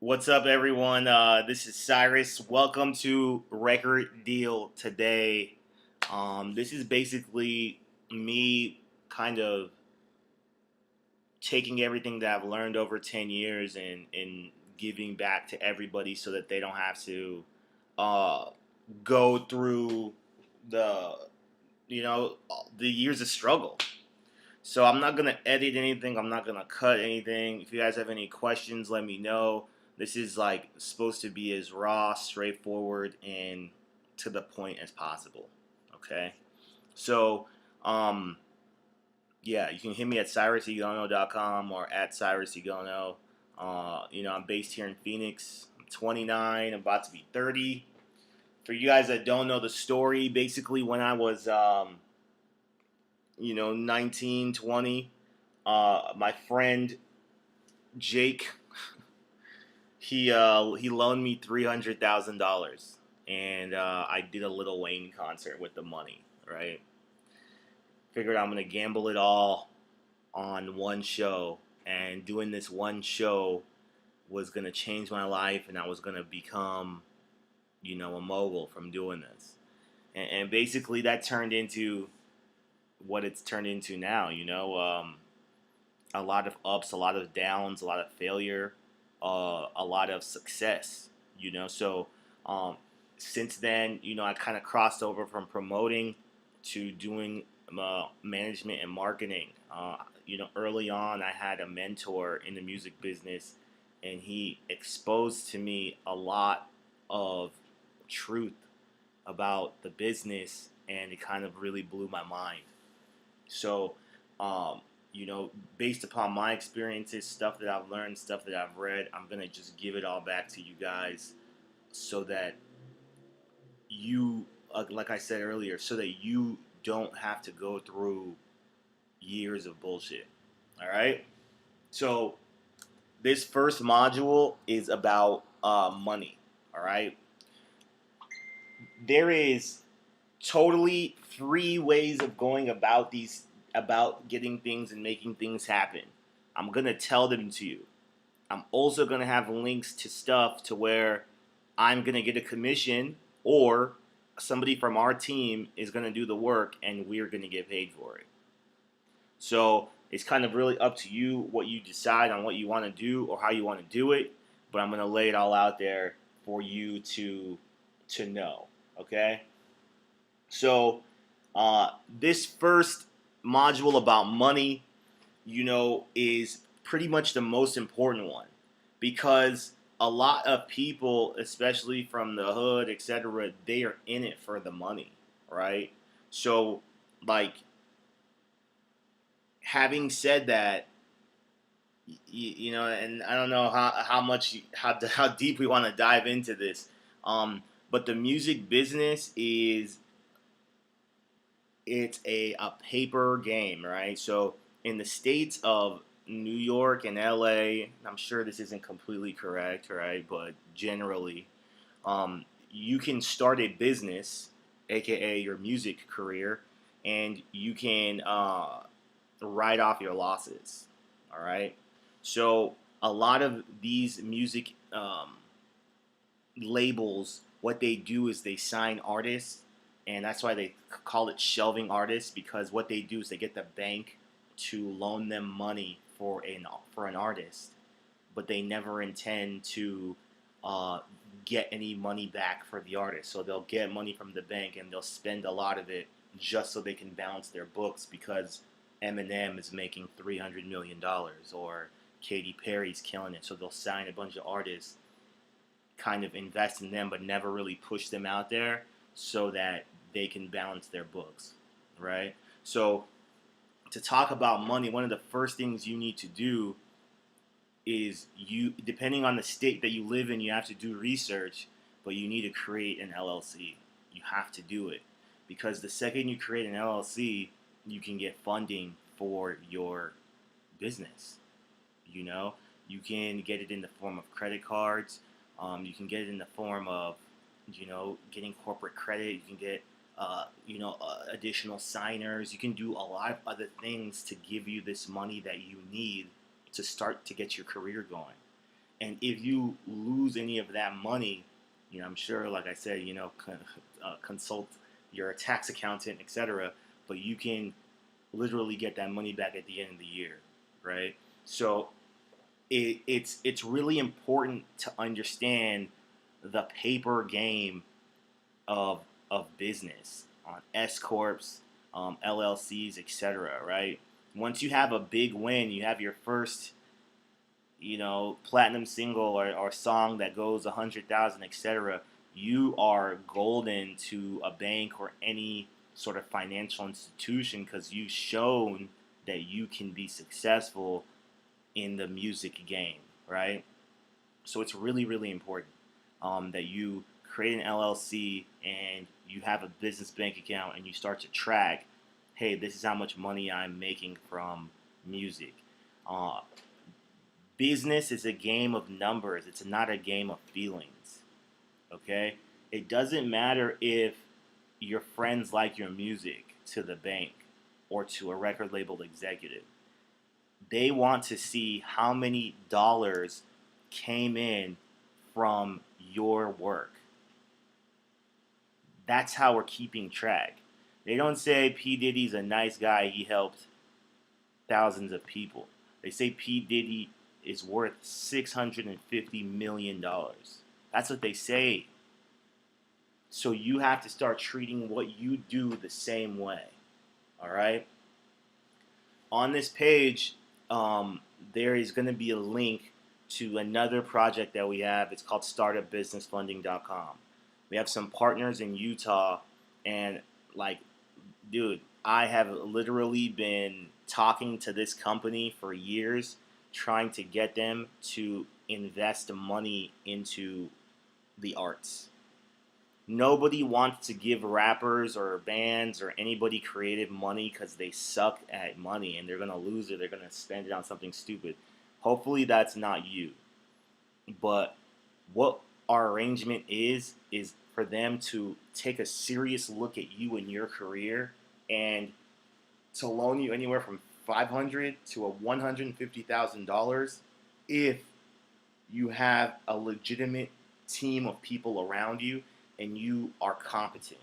What's up, everyone? This is Cyrus. Welcome to Record Deal Today. This is basically me kind of taking everything that I've learned over 10 years and giving back to everybody so that they don't have to uh, go through the, you know, the years of struggle. So I'm not gonna edit anything. I'm not gonna cut anything. If you guys have any questions, let me know. This is like supposed to be as raw, straightforward, and to the point as possible. Okay. So, um, yeah, you can hit me at cyrusegono.com or at cyrusegono. I'm based here in Phoenix. I'm 29, about to be 30. For you guys that don't know the story, basically when I was 19, 20. My friend Jake, he loaned me $300,000, and I did a Lil Wayne concert with the money. Right, figured I'm gonna gamble it all on one show, and doing this one show was gonna change my life, and I was gonna become, a mogul from doing this. And basically, that turned into what it's turned into now. A lot of ups, a lot of downs, a lot of failure, a lot of success. So um, since then, I kind of crossed over from promoting to doing management and marketing. Early on, I had a mentor in the music business, and he exposed to me a lot of truth about the business, and it kind of really blew my mind. So, um, based upon my experiences, stuff that I've learned, stuff that I've read, I'm gonna just give it all back to you guys, so that you, like I said earlier, so that you don't have to go through years of bullshit. All right. So this first module is about money. All right. There is totally three ways of going about getting things and making things happen. I'm gonna tell them to you. I'm also gonna have links to stuff to where I'm gonna get a commission, or somebody from our team is gonna do the work and we're gonna get paid for it. So it's kind of really up to you what you decide on what you want to do or how you want to do it. But I'm gonna lay it all out there for you to know. Okay. So, this first module about money, is pretty much the most important one, because a lot of people, especially from the hood, etc., they are in it for the money, right? So, like, having said that, and I don't know how much how deep we want to dive into this, but the music business is it's a paper game, right? So in the states of New York and LA, I'm sure this isn't completely correct, right? But generally, you can start a business, aka your music career, and you can write off your losses. All right. So a lot of these music labels, what they do is they sign artists, and that's why they call it shelving artists, because what they do is they get the bank to loan them money for an artist, but they never intend to uh, get any money back for the artist. So they'll get money from the bank and they'll spend a lot of it just so they can balance their books, because Eminem is making $300 million, or Katy Perry's killing it. So they'll sign a bunch of artists, kind of invest in them, but never really push them out there so that they can balance their books, right? So to talk about money, one of the first things you need to do is, depending on the state that you live in, you have to do research, but you need to create an LLC. You have to do it, because the second you create an LLC, you can get funding for your business. You know, you can get it in the form of credit cards. You can get it in the form of, getting corporate credit. You can get, additional signers. You can do a lot of other things to give you this money that you need to start to get your career going. And if you lose any of that money, I'm sure, like I said, consult your tax accountant, etc. But you can literally get that money back at the end of the year, right? So it's really important to understand the paper game of business on S corps, LLCs, etc. Right? Once you have a big win, you have your first platinum single or song that goes 100,000, etc. You are golden to a bank or any sort of financial institution because you've shown that you can be successful in the music game, right? So it's really, really important that you create an LLC and you have a business bank account and you start to track, hey, this is how much money I'm making from music. Uh, Business is a game of numbers. It's not a game of feelings. Okay? It doesn't matter if your friends like your music to the bank or to a record label executive. They want to see how many dollars came in from your work. That's how we're keeping track. They don't say P. Diddy's a nice guy, he helped thousands of people. They say P. Diddy is worth $650 million. That's what they say. So you have to start treating what you do the same way. All right? On this page, there is going to be a link to another project that we have. It's called startupbusinessfunding.com. We have some partners in Utah, and dude, I have literally been talking to this company for years, trying to get them to invest money into the arts. Nobody wants to give rappers or bands or anybody creative money because they suck at money and they're going to lose it. They're going to spend it on something stupid. Hopefully that's not you. But what our arrangement is for them to take a serious look at you and your career and to loan you anywhere from $500 to $150,000 if you have a legitimate team of people around you and you are competent.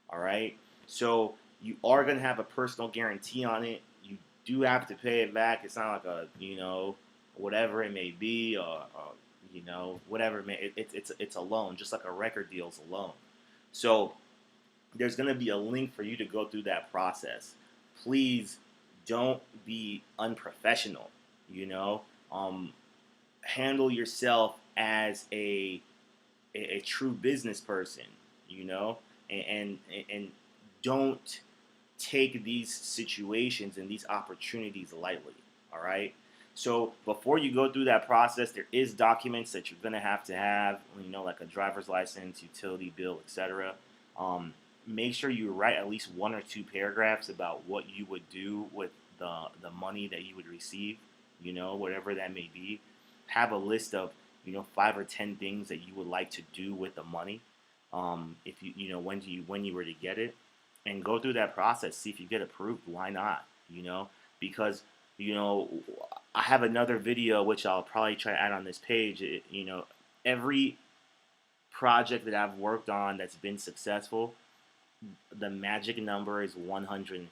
All right? So you are going to have a personal guarantee on it. You do have to pay it back. It's not like whatever it may be, or whatever it may. It's a loan, just like a record deal is a loan. So there's going to be a link for you to go through that process. Please don't be unprofessional. Handle yourself as a true business person. And don't take these situations and these opportunities lightly. All right. So before you go through that process, there is documents that you're gonna have to have, like a driver's license, utility bill, etc. Make sure you write at least 1 or 2 paragraphs about what you would do with the money that you would receive, whatever that may be. Have a list of 5 or 10 things that you would like to do with the money. If when you were to get it, and go through that process. See if you get approved. Why not? Because I have another video which I'll probably try to add on this page. Every project that I've worked on that's been successful, the magic number is $150,000.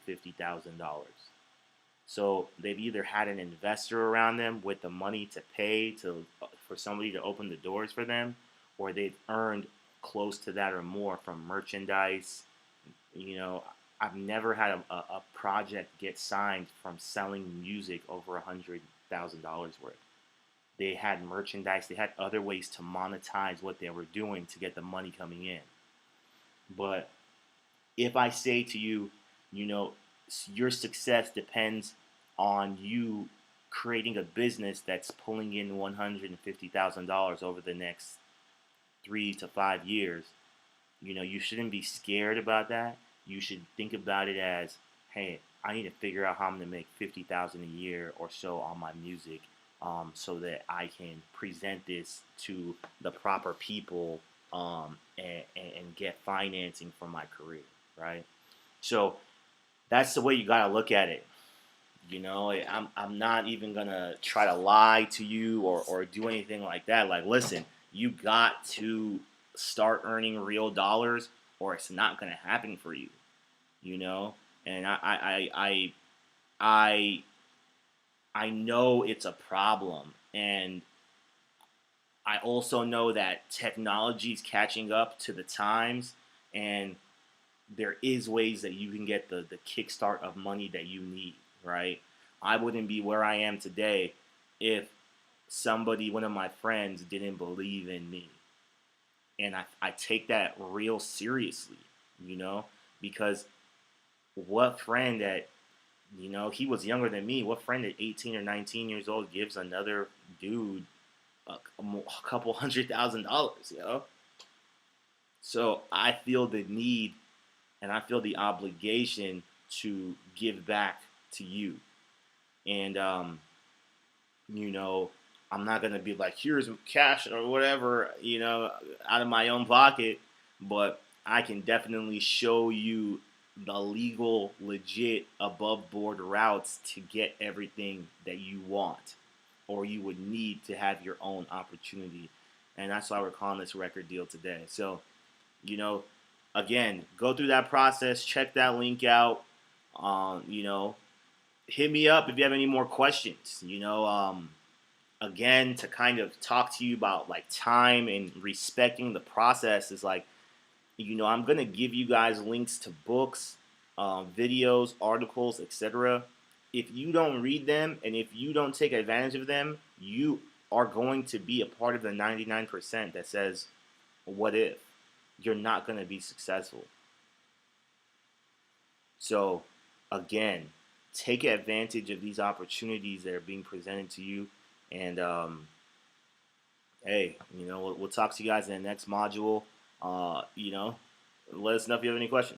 So they've either had an investor around them with the money to pay for somebody to open the doors for them, or they've earned close to that or more from merchandise. I've never had a project get signed from selling music over $100,000 worth. They had merchandise. They had other ways to monetize what they were doing to get the money coming in. But if I say to you, your success depends on you creating a business that's pulling in $150,000 over the next 3 to 5 years, you shouldn't be scared about that. You should think about it as, hey, I need to figure out how I'm going to make $50,000 a year or so on my music, so that I can present this to the proper people, and get financing for my career, right? So that's the way you got to look at it. You know, I'm not even gonna try to lie to you or do anything like that. Like, listen, you got to start earning real dollars, or it's not gonna happen for you. You know, and I I know it's a problem, and I also know that technology is catching up to the times, and there is ways that you can get the kickstart of money that you need, right? I wouldn't be where I am today if somebody, one of my friends, didn't believe in me. And I take that real seriously, you know, because what friend that, he was younger than me, what friend at 18 or 19 years old gives another dude a couple $100,000, you know? So I feel the need and I feel the obligation to give back to you. And you know, I'm not gonna be like, here's cash or whatever, out of my own pocket, but I can definitely show you the legal, legit, above board routes to get everything that you want or you would need to have your own opportunity. And that's why we're calling this record deal today. So, you know, again, go through that process, check that link out. You know, hit me up if you have any more questions. Again, to kind of talk to you about like time and respecting the process is like, I'm gonna give you guys links to books, videos, articles, etc. If you don't read them and if you don't take advantage of them, you are going to be a part of the 99% that says, "What if?" You're not gonna be successful. So, again, take advantage of these opportunities that are being presented to you. And hey, we'll talk to you guys in the next module. Let us know if you have any questions.